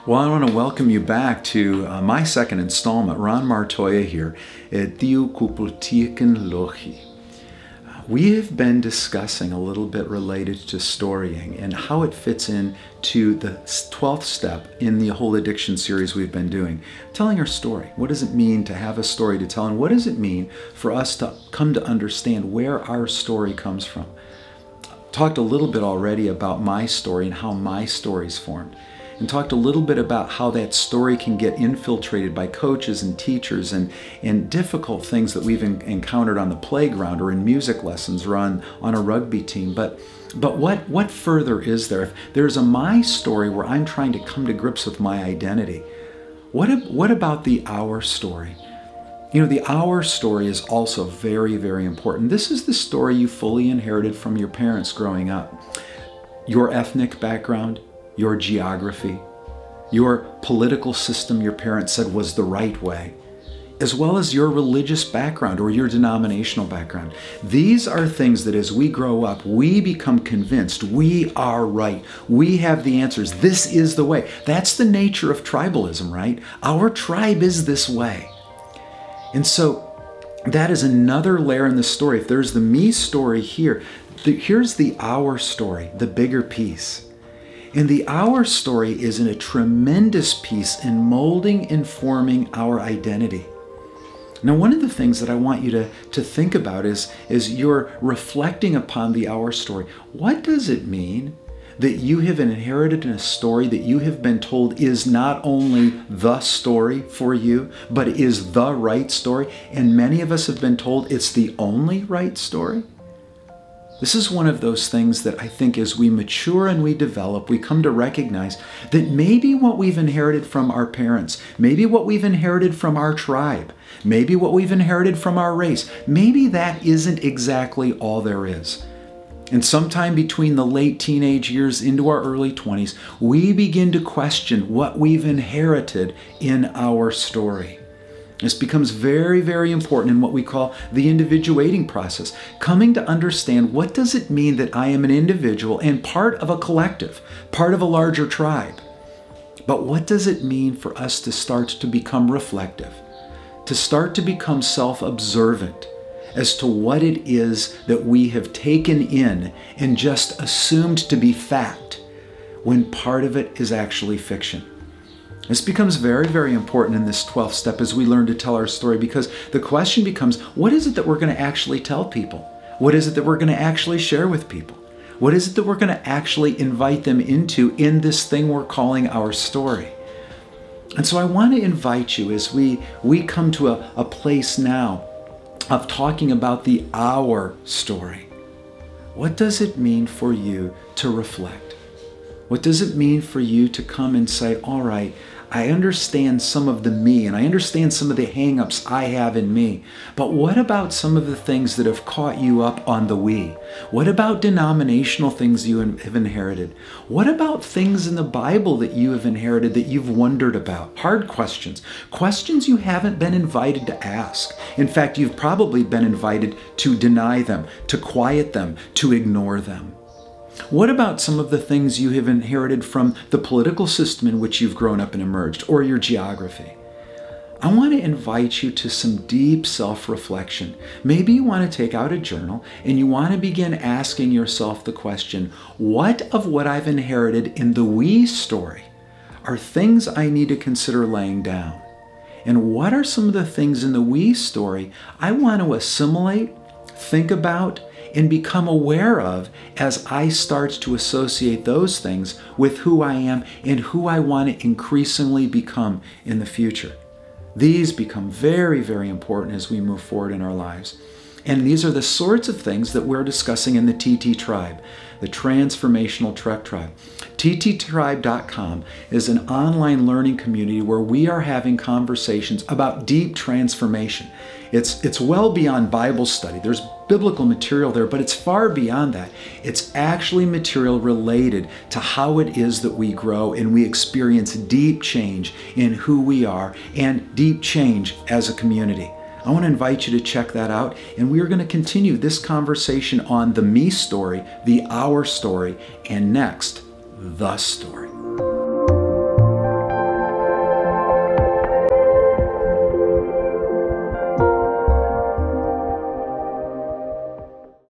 Well, I want to welcome you back to my second installment. Ron Martoia here at THEO-LOGIE. We have been discussing a little bit related to storying and how it fits in to the 12th step in the whole addiction series we've been doing. Telling our story. What does it mean to have a story to tell? And what does it mean for us to come to understand where our story comes from? Talked a little bit already about my story and how my story's formed. And talked a little bit about how that story can get infiltrated by coaches and teachers and difficult things that we've encountered on the playground or in music lessons or on a rugby team. But what further is there? If there's a my story where I'm trying to come to grips with my identity, what about the our story? You know, the our story is also very, very important. This is the story you fully inherited from your parents growing up. Your ethnic background, your geography, your political system your parents said was the right way, as well as your religious background or your denominational background. These are things that as we grow up, we become convinced we are right. We have the answers. This is the way. That's the nature of tribalism, right? Our tribe is this way. And so that is another layer in the story. If there's the me story here, here's the our story, the bigger piece. And the our story is a tremendous piece in molding and forming our identity. Now, one of the things that I want you to think about is you're reflecting upon the our story. What does it mean that you have inherited a story that you have been told is not only the story for you, but is the right story? And many of us have been told it's the only right story. This is one of those things that I think as we mature and we develop, we come to recognize that maybe what we've inherited from our parents, maybe what we've inherited from our tribe, maybe what we've inherited from our race, maybe that isn't exactly all there is. And sometime between the late teenage years into our early 20s, we begin to question what we've inherited in our story. This becomes very, very important in what we call the individuating process. Coming to understand, what does it mean that I am an individual and part of a collective, part of a larger tribe? But what does it mean for us to start to become reflective, to start to become self-observant as to what it is that we have taken in and just assumed to be fact, when part of it is actually fiction? This becomes very, very important in this 12th step as we learn to tell our story, because the question becomes, what is it that we're going to actually tell people? What is it that we're going to actually share with people? What is it that we're going to actually invite them into in this thing we're calling our story? And so I want to invite you as we come to a place now of talking about the our story. What does it mean for you to reflect? What does it mean for you to come and say, all right, I understand some of the me and I understand some of the hang-ups I have in me, but what about some of the things that have caught you up on the we? What about denominational things you have inherited? What about things in the Bible that you have inherited that you've wondered about? Hard questions. Questions you haven't been invited to ask. In fact, you've probably been invited to deny them, to quiet them, to ignore them. What about some of the things you have inherited from the political system in which you've grown up and emerged, or your geography? I want to invite you to some deep self-reflection. Maybe you want to take out a journal and you want to begin asking yourself the question, what of what I've inherited in the we story are things I need to consider laying down? And what are some of the things in the we story I want to assimilate, think about, and become aware of as I start to associate those things with who I am and who I want to increasingly become in the future? These become very, very important as we move forward in our lives. And these are the sorts of things that we're discussing in the TT Tribe, the Transformational Trek Tribe. TTTribe.com is an online learning community where we are having conversations about deep transformation. It's well beyond Bible study. There's biblical material there, but it's far beyond that. It's actually material related to how it is that we grow and we experience deep change in who we are and deep change as a community. I want to invite you to check that out, and we are going to continue this conversation on the me story, the our story, and next, the story.